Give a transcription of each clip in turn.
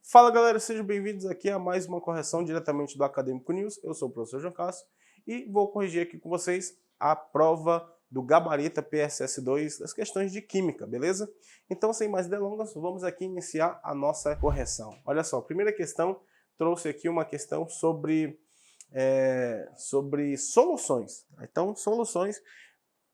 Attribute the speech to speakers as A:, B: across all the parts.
A: Fala galera, sejam bem-vindos aqui a mais uma correção diretamente do Acadêmico News. Eu sou o professor João Cássio e vou corrigir aqui com vocês a prova do Gabarita PSS2 das questões de Química, beleza? Então, sem mais delongas, vamos aqui iniciar a nossa correção. Olha só, a primeira questão trouxe aqui uma questão sobre soluções. Então, soluções,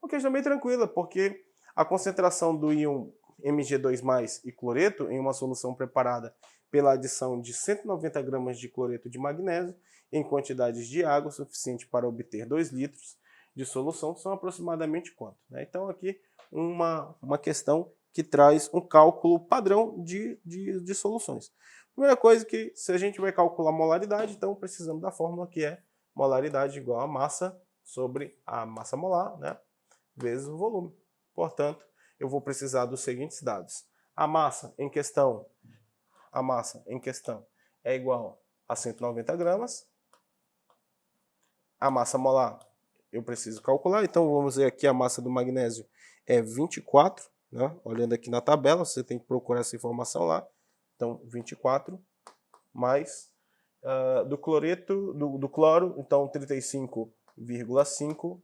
A: uma questão bem tranquila, porque a concentração do íon Mg2+ e cloreto em uma solução preparada pela adição de 190 gramas de cloreto de magnésio em quantidades de água suficiente para obter 2 litros de solução são aproximadamente quanto? Então aqui uma questão que traz um cálculo padrão de soluções. Primeira coisa que se a gente vai calcular molaridade, então precisamos da fórmula que é molaridade igual a massa sobre a massa molar, vezes o volume. Portanto, eu vou precisar dos seguintes dados. A massa em questão é igual a 190 gramas. A massa molar eu preciso calcular, então vamos ver aqui a massa do magnésio é 24, olhando aqui na tabela, você tem que procurar essa informação lá. Então 24 mais do cloreto, do cloro, então 35,5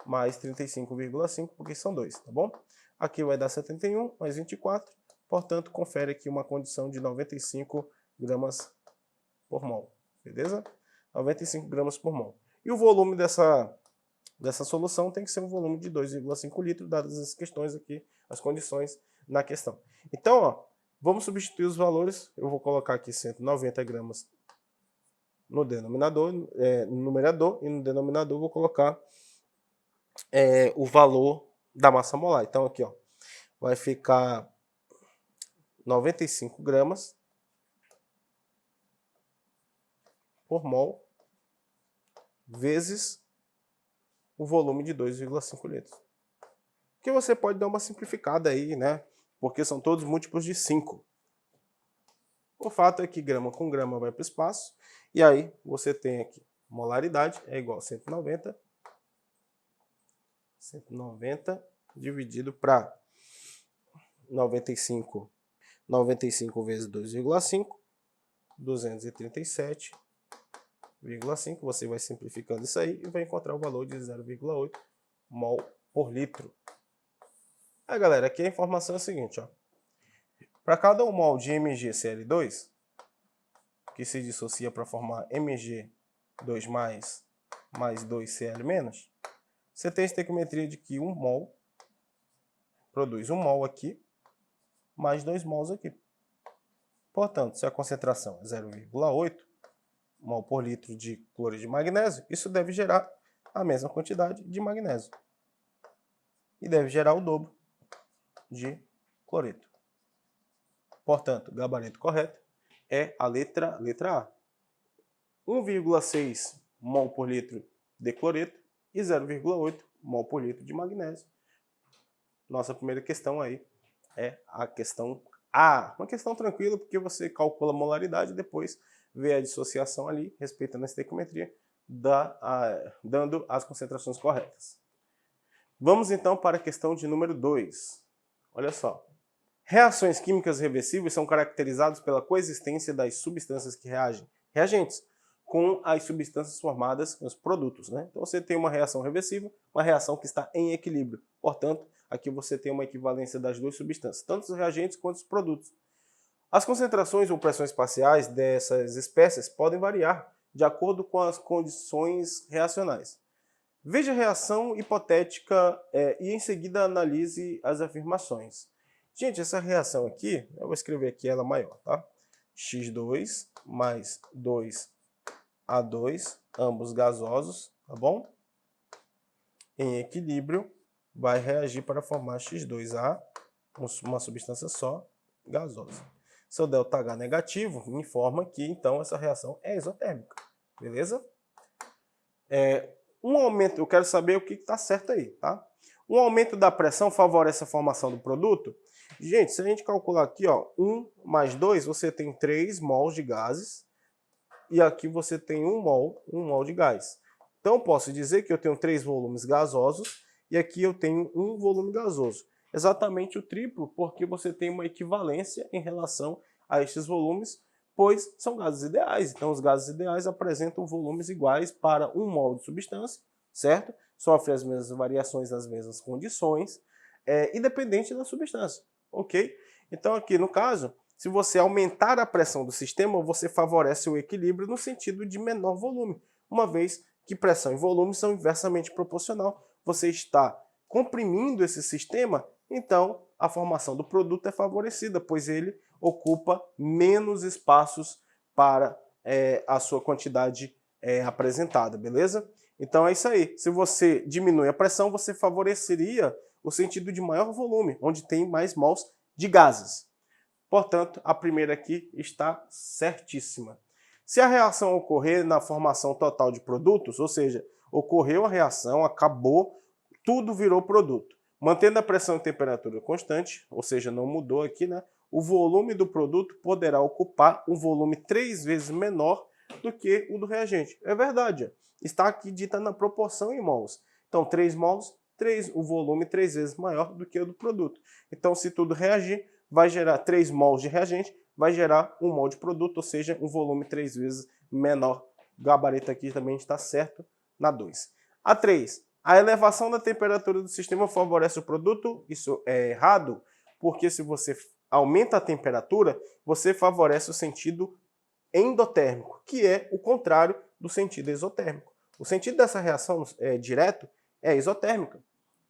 A: mais 35,5, porque são 2, tá bom? Aqui vai dar 71 mais 24, portanto, confere aqui uma condição de 95 gramas por mol, beleza? 95 gramas por mol. E o volume dessa solução tem que ser um volume de 2,5 litros, dadas as questões aqui, as condições na questão. Então, ó, vamos substituir os valores. Eu vou colocar aqui 190 gramas no denominador, no numerador, e no denominador eu vou colocar o valor da massa molar. Então, aqui, ó, vai ficar 95 gramas por mol vezes o volume de 2,5 litros. Que você pode dar uma simplificada aí, porque são todos múltiplos de 5. O fato é que grama com grama vai para o espaço, e aí você tem aqui molaridade é igual a 190 dividido para 95 vezes 2,5, 237,5. Você vai simplificando isso aí e vai encontrar o valor de 0,8 mol por litro. Aí, galera, aqui a informação é a seguinte, ó. Para cada 1 mol de MgCl2, que se dissocia para formar Mg2+ mais 2Cl-, você tem a estequiometria de que 1 mol produz 1 mol aqui, mais 2 mols aqui. Portanto, se a concentração é 0,8 mol por litro de cloreto de magnésio, isso deve gerar a mesma quantidade de magnésio. E deve gerar o dobro de cloreto. Portanto, o gabarito correto é a letra A. 1,6 mol por litro de cloreto e 0,8 mol por litro de magnésio. Nossa primeira questão aí é a questão A. Uma questão tranquila, porque você calcula a molaridade e depois vê a dissociação ali, respeitando a estequiometria, dando as concentrações corretas. Vamos então para a questão de número 2. Olha só. Reações químicas reversíveis são caracterizadas pela coexistência das substâncias que reagem, reagentes, com as substâncias formadas nos produtos. Então você tem uma reação reversível, uma reação que está em equilíbrio. Portanto, aqui você tem uma equivalência das duas substâncias, tanto os reagentes quanto os produtos. As concentrações ou pressões parciais dessas espécies podem variar de acordo com as condições reacionais. Veja a reação hipotética e em seguida analise as afirmações. Gente, essa reação aqui, eu vou escrever aqui ela maior, tá? X2 mais 2A2, ambos gasosos, tá bom? Em equilíbrio, vai reagir para formar X2A, uma substância só, gasosa. Seu ΔH negativo informa que, então, essa reação é exotérmica, beleza? Um aumento, eu quero saber o que está certo aí, tá? Um aumento da pressão favorece a formação do produto? Gente, se a gente calcular aqui, ó, 1 mais 2, você tem 3 mols de gases, e aqui você tem 1 mol de gás. Então, posso dizer que eu tenho 3 volumes gasosos e aqui eu tenho um volume gasoso. Exatamente o triplo, porque você tem uma equivalência em relação a estes volumes, pois são gases ideais. Então, os gases ideais apresentam volumes iguais para 1 mol de substância, certo? Sofrem as mesmas variações nas mesmas condições, independente da substância, ok? Então, aqui no caso, se você aumentar a pressão do sistema, você favorece o equilíbrio no sentido de menor volume, uma vez que pressão e volume são inversamente proporcional. Você está comprimindo esse sistema, então a formação do produto é favorecida, pois ele ocupa menos espaços para a sua quantidade apresentada, beleza? Então é isso aí. Se você diminui a pressão, você favoreceria o sentido de maior volume, onde tem mais mols de gases. Portanto, a primeira aqui está certíssima. Se a reação ocorrer na formação total de produtos, ou seja, ocorreu a reação, acabou, tudo virou produto. Mantendo a pressão e temperatura constante, ou seja, não mudou aqui, né? O volume do produto poderá ocupar um volume 3 vezes menor do que o do reagente. É verdade, está aqui dita na proporção em mols. Então, 3 mols, o volume 3 vezes maior do que o do produto. Então, se tudo reagir, vai gerar 3 mols de reagente, vai gerar 1 mol de produto, ou seja, um volume 3 vezes menor. O gabarito aqui também está certo na 2. A 3. A elevação da temperatura do sistema favorece o produto? Isso é errado, porque se você aumenta a temperatura, você favorece o sentido endotérmico, que é o contrário do sentido exotérmico. O sentido dessa reação direto é exotérmica.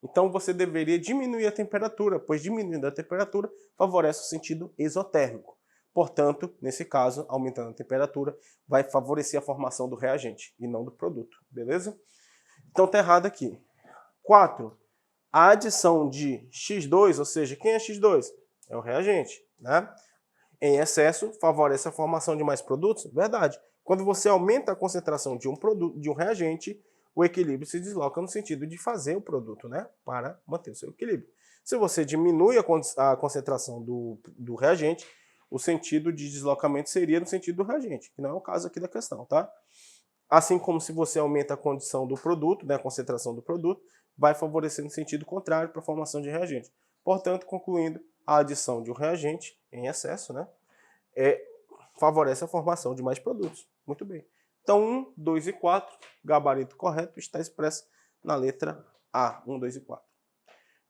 A: Então você deveria diminuir a temperatura, pois diminuindo a temperatura favorece o sentido exotérmico. Portanto, nesse caso, aumentando a temperatura, vai favorecer a formação do reagente e não do produto, beleza? Então está errado aqui. 4. A adição de X2, ou seja, quem é X2? É o reagente, né? Em excesso, favorece a formação de mais produtos? Verdade. Quando você aumenta a concentração de um produto, de um reagente, o equilíbrio se desloca no sentido de fazer o produto, né? Para manter o seu equilíbrio. Se você diminui a concentração do reagente, o sentido de deslocamento seria no sentido do reagente, que não é o caso aqui da questão, tá? Assim como se você aumenta a condição do produto, né, a concentração do produto, vai favorecer no sentido contrário para a formação de reagente. Portanto, concluindo, a adição de um reagente em excesso, né, favorece a formação de mais produtos. Muito bem. Então, 1, 2 e 4, gabarito correto, está expresso na letra A, 1, 2 e 4.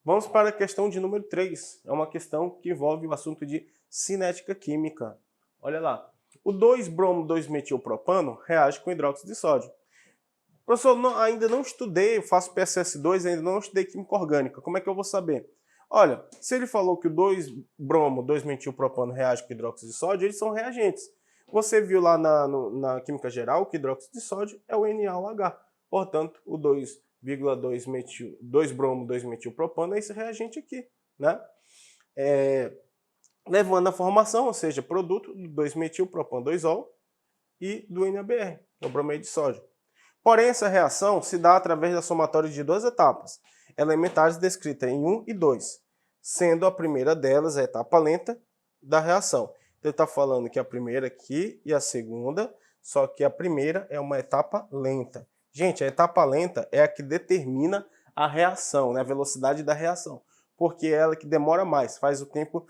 A: Vamos para a questão de número 3. É uma questão que envolve o assunto de cinética química. Olha lá. O 2-bromo-2-metilpropano reage com hidróxido de sódio. Professor, ainda não estudei, eu faço PSS2, ainda não estudei química orgânica. Como é que eu vou saber? Olha, se ele falou que o 2-bromo-2-metilpropano reage com hidróxido de sódio, eles são reagentes. Você viu lá na química geral que hidróxido de sódio é o NaOH. Portanto, o 2,2-bromo-2-metilpropano é esse reagente aqui, né? Levando à formação, ou seja, produto do 2-metilpropano-2-ol e do NaBr, que é o brometo de sódio. Porém, essa reação se dá através da somatória de 2 etapas, elementares descritas em 1 e 2, sendo a primeira delas a etapa lenta da reação. Então, ele está falando que a primeira aqui e a segunda, só que a primeira é uma etapa lenta. Gente, a etapa lenta é a que determina a reação, né, a velocidade da reação, porque é ela que demora mais, faz o tempo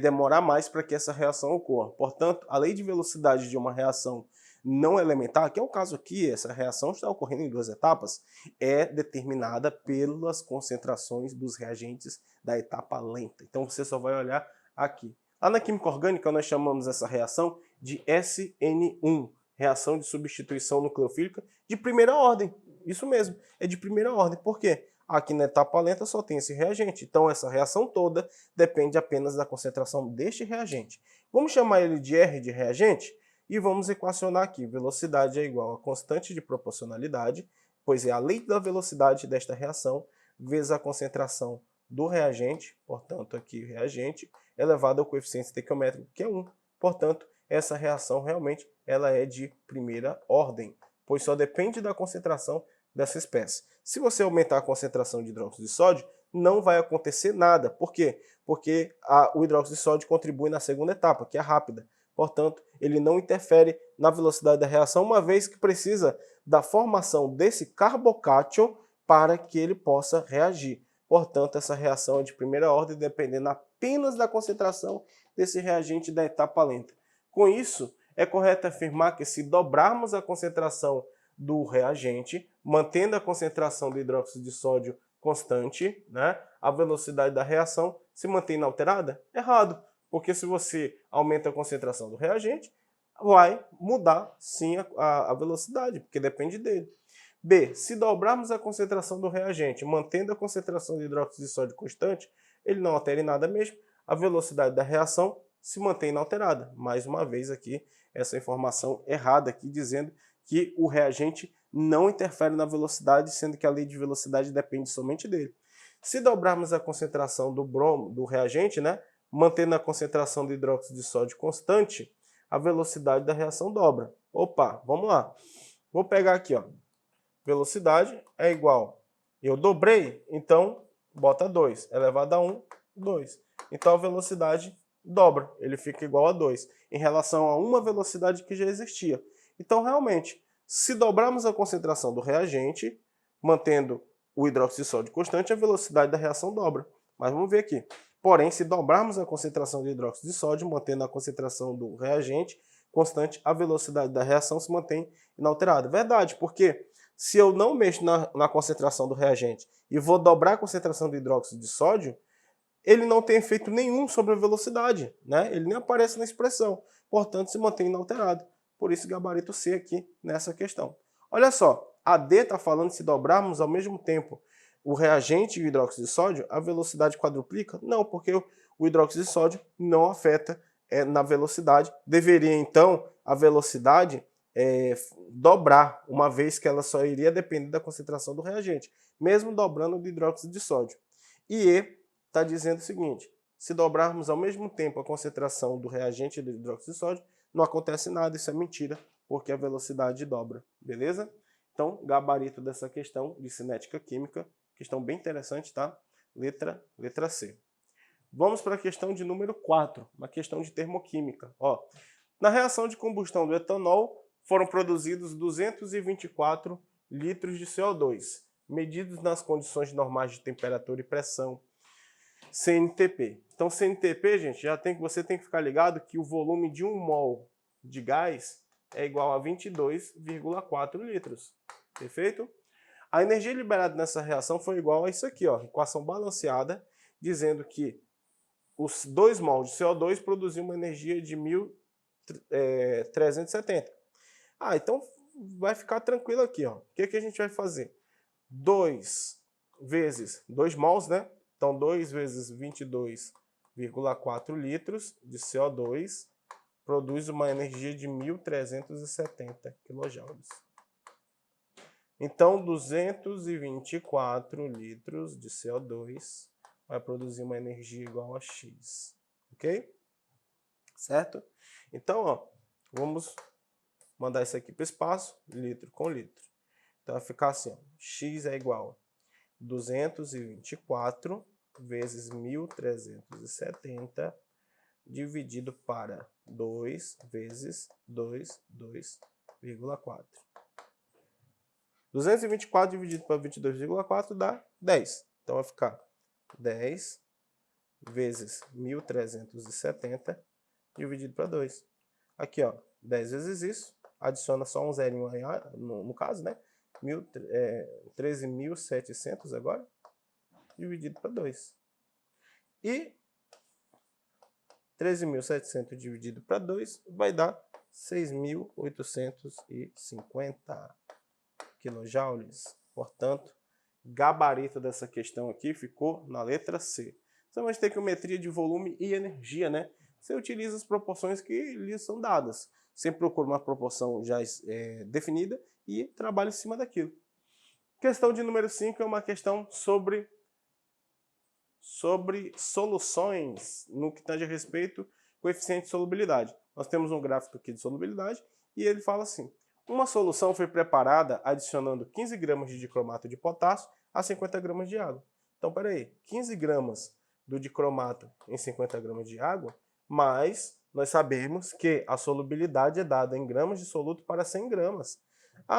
A: demorar mais para que essa reação ocorra. Portanto, a lei de velocidade de uma reação não elementar, que é o caso aqui, essa reação está ocorrendo em 2 etapas, é determinada pelas concentrações dos reagentes da etapa lenta. Então você só vai olhar aqui. Lá na química orgânica nós chamamos essa reação de SN1, reação de substituição nucleofílica de primeira ordem. Isso mesmo, é de primeira ordem. Por quê? Aqui na etapa lenta só tem esse reagente, então essa reação toda depende apenas da concentração deste reagente. Vamos chamar ele de R de reagente? E vamos equacionar aqui. Velocidade é igual a constante de proporcionalidade, pois é a lei da velocidade desta reação, vezes a concentração do reagente, portanto aqui reagente, elevado ao coeficiente estequiométrico, que é 1. Portanto, essa reação realmente ela é de primeira ordem, pois só depende da concentração dessa espécie. Se você aumentar a concentração de hidróxido de sódio, não vai acontecer nada. Por quê? Porque o hidróxido de sódio contribui na segunda etapa, que é rápida. Portanto, ele não interfere na velocidade da reação, uma vez que precisa da formação desse carbocátion para que ele possa reagir. Portanto, essa reação é de primeira ordem, dependendo apenas da concentração desse reagente da etapa lenta. Com isso, é correto afirmar que se dobrarmos a concentração do reagente, mantendo a concentração do hidróxido de sódio constante, né, a velocidade da reação se mantém inalterada? Errado, porque se você aumenta a concentração do reagente, vai mudar sim a velocidade, porque depende dele. B. Se dobrarmos a concentração do reagente, mantendo a concentração de hidróxido de sódio constante, ele não altera em nada mesmo, a velocidade da reação se mantém inalterada. Mais uma vez aqui, essa informação errada aqui, dizendo que o reagente não interfere na velocidade, sendo que a lei de velocidade depende somente dele. Se dobrarmos a concentração do reagente, né, mantendo a concentração do hidróxido de sódio constante, a velocidade da reação dobra. Opa, vamos lá. Vou pegar aqui, ó. Velocidade é igual. Eu dobrei, então bota 2. Elevado a 1, 2. Então a velocidade dobra, ele fica igual a 2, em relação a uma velocidade que já existia. Então, realmente, se dobrarmos a concentração do reagente, mantendo o hidróxido de sódio constante, a velocidade da reação dobra. Mas vamos ver aqui. Porém, se dobrarmos a concentração de hidróxido de sódio, mantendo a concentração do reagente constante, a velocidade da reação se mantém inalterada. Verdade, porque se eu não mexo na concentração do reagente e vou dobrar a concentração do hidróxido de sódio, ele não tem efeito nenhum sobre a velocidade, né? Ele nem aparece na expressão, portanto se mantém inalterado. Por isso gabarito C aqui nessa questão. Olha só, a D está falando se dobrarmos ao mesmo tempo o reagente e o hidróxido de sódio, a velocidade quadruplica? Não, porque o hidróxido de sódio não afeta na velocidade. Deveria então a velocidade dobrar, uma vez que ela só iria depender da concentração do reagente, mesmo dobrando o hidróxido de sódio. E E está dizendo o seguinte, se dobrarmos ao mesmo tempo a concentração do reagente e do hidróxido de sódio, não acontece nada, isso é mentira, porque a velocidade dobra, beleza? Então, gabarito dessa questão de cinética química, questão bem interessante, tá? Letra C. Vamos para a questão de número 4, uma questão de termoquímica. Ó, na reação de combustão do etanol, foram produzidos 224 litros de CO2, medidos nas condições normais de temperatura e pressão, CNTP. Então, CNTP, gente, você tem que ficar ligado que o volume de 1 mol de gás é igual a 22,4 litros. Perfeito? A energia liberada nessa reação foi igual a isso aqui, ó, equação balanceada, dizendo que os 2 mol de CO2 produziam uma energia de 1.370. Então vai ficar tranquilo aqui, ó. O que a gente vai fazer? 2 vezes 2 mols, né? Então 2 vezes 22,4 litros de CO2 produz uma energia de 1.370 kJ. Então 224 litros de CO2 vai produzir uma energia igual a X. Ok? Certo? Então, ó, vamos mandar isso aqui para o espaço, litro com litro. Então vai ficar assim, ó, X é igual a 224 vezes 1.370 dividido para 2 vezes 2,4. 224 dividido para 22,4 dá 10. Então vai ficar 10 vezes 1.370 dividido para 2. Aqui, ó, 10 vezes isso, adiciona só um zerinho aí, no caso, né? 13.700 agora, dividido para 2. E 13.700 dividido para 2 vai dar 6.850 quilojoules. Portanto, gabarito dessa questão aqui ficou na letra C. Você vai ter estequiometria de volume e energia, né? Você utiliza as proporções que lhe são dadas. Você procura uma proporção já definida e trabalha em cima daquilo. Questão de número 5 é uma questão sobre soluções no que tange a respeito ao coeficiente de solubilidade. Nós temos um gráfico aqui de solubilidade e ele fala assim: uma solução foi preparada adicionando 15 gramas de dicromato de potássio a 50 gramas de água. Então, peraí, 15 gramas do dicromato em 50 gramas de água, mas nós sabemos que a solubilidade é dada em gramas de soluto para 100 gramas.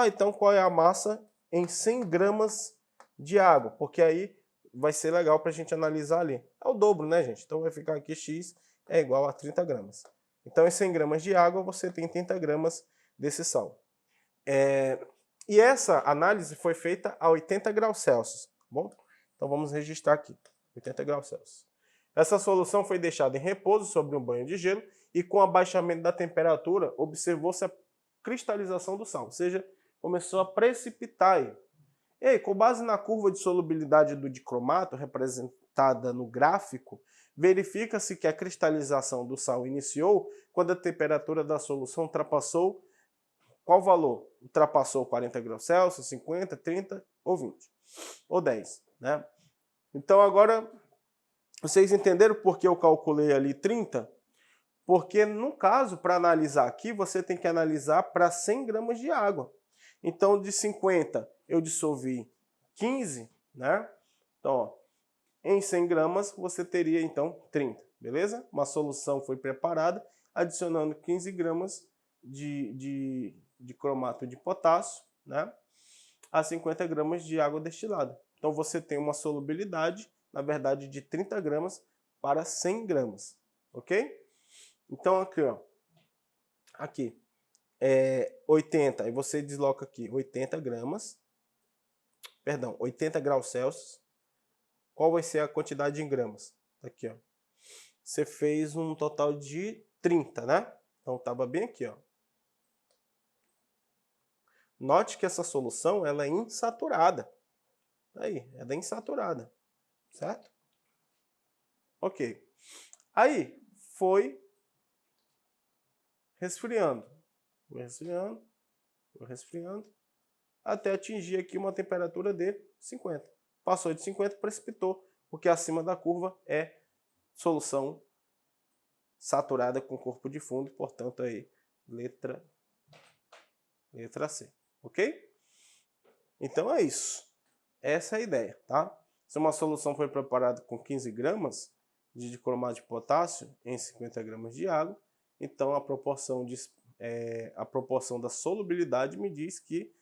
A: Então qual é a massa em 100 gramas de água, porque aí vai ser legal para a gente analisar ali. É o dobro, né, gente? Então vai ficar aqui x é igual a 30 gramas. Então em 100 gramas de água você tem 30 gramas desse sal. E essa análise foi feita a 80 graus Celsius, tá bom? Então vamos registrar aqui, 80 graus Celsius. Essa solução foi deixada em repouso sobre um banho de gelo e com abaixamento da temperatura observou-se a cristalização do sal, ou seja, começou a precipitar aí. E aí, com base na curva de solubilidade do dicromato, representada no gráfico, verifica-se que a cristalização do sal iniciou quando a temperatura da solução ultrapassou qual valor? Ultrapassou 40 graus Celsius, 50, 30 ou 20, ou 10, né? Então agora, vocês entenderam por que eu calculei ali 30? Porque no caso, para analisar aqui, você tem que analisar para 100 gramas de água. Então de 50 eu dissolvi 15, né? Então, ó, em 100 gramas você teria então 30, beleza? Uma solução foi preparada adicionando 15 gramas de cromato de potássio, né, a 50 gramas de água destilada. Então você tem uma solubilidade, na verdade, de 30 gramas para 100 gramas, ok? Então aqui, ó, aqui, 80, aí você desloca aqui 80 gramas, perdão, 80 graus Celsius. Qual vai ser a quantidade em gramas? Aqui, ó. Você fez um total de 30, né? Então estava bem aqui, ó. Note que essa solução ela é insaturada. Aí, ela é insaturada, certo? Ok. Aí, foi resfriando. Foi resfriando, foi resfriando, até atingir aqui uma temperatura de 50. Passou de 50, precipitou, porque acima da curva é solução saturada com corpo de fundo, portanto aí, letra C. Ok? Então é isso. Essa é a ideia, tá? Se uma solução foi preparada com 15 gramas de dicromato de potássio em 50 gramas de água, então a proporção da solubilidade me diz que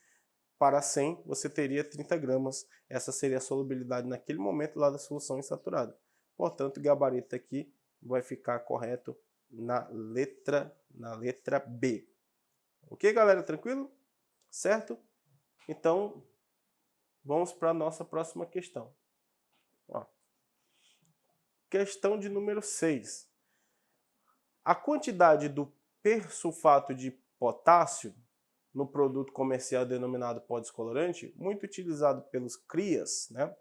A: para 100 você teria 30 gramas. Essa seria a solubilidade naquele momento lá da solução insaturada. Portanto, o gabarito aqui vai ficar correto na letra B. Ok, galera? Tranquilo? Certo? Então, vamos para a nossa próxima questão. Ó. Questão de número 6. A quantidade do persulfato de potássio no produto comercial denominado pó descolorante, muito utilizado pelos crias, né,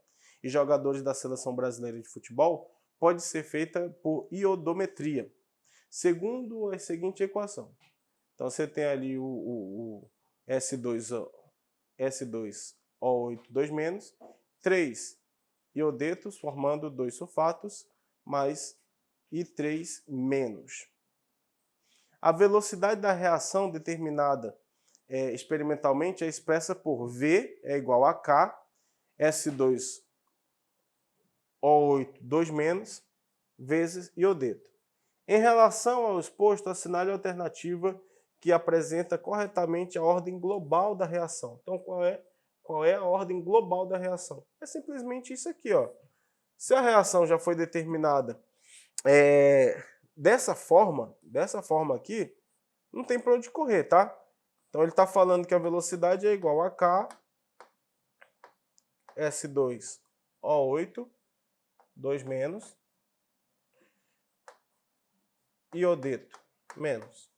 A: e jogadores da Seleção Brasileira de Futebol, pode ser feita por iodometria, segundo a seguinte equação. Então você tem ali o S2O8 2-, 3 iodetos formando 2 sulfatos, mais I3-. A velocidade da reação determinada experimentalmente é expressa por V é igual a K, S2O8 2-, vezes iodeto. Em relação ao exposto, assinale a alternativa que apresenta corretamente a ordem global da reação. Então, qual é a ordem global da reação? É simplesmente isso aqui, ó. Se a reação já foi determinada dessa forma aqui, não tem para onde correr, tá? Então ele está falando que a velocidade é igual a K, S2O8, 2-, iodeto, menos.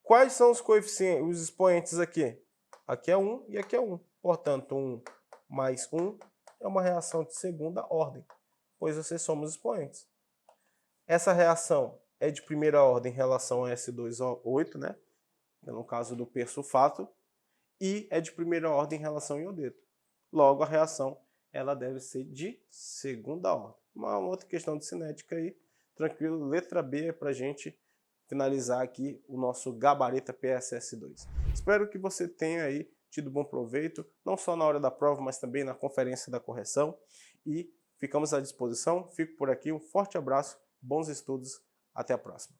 A: Quais são os coeficientes, os expoentes aqui? Aqui é 1 e aqui é 1. Portanto, 1 mais 1 é uma reação de segunda ordem, pois você soma os expoentes. Essa reação é de primeira ordem em relação a S2O8, né? No caso do persulfato, e é de primeira ordem em relação ao iodeto. Logo, a reação ela deve ser de segunda ordem. Uma outra questão de cinética aí, tranquilo, letra B é para a gente finalizar aqui o nosso gabarito PSS2. Espero que você tenha aí tido bom proveito, não só na hora da prova, mas também na conferência da correção. E ficamos à disposição. Fico por aqui, um forte abraço, bons estudos, até a próxima.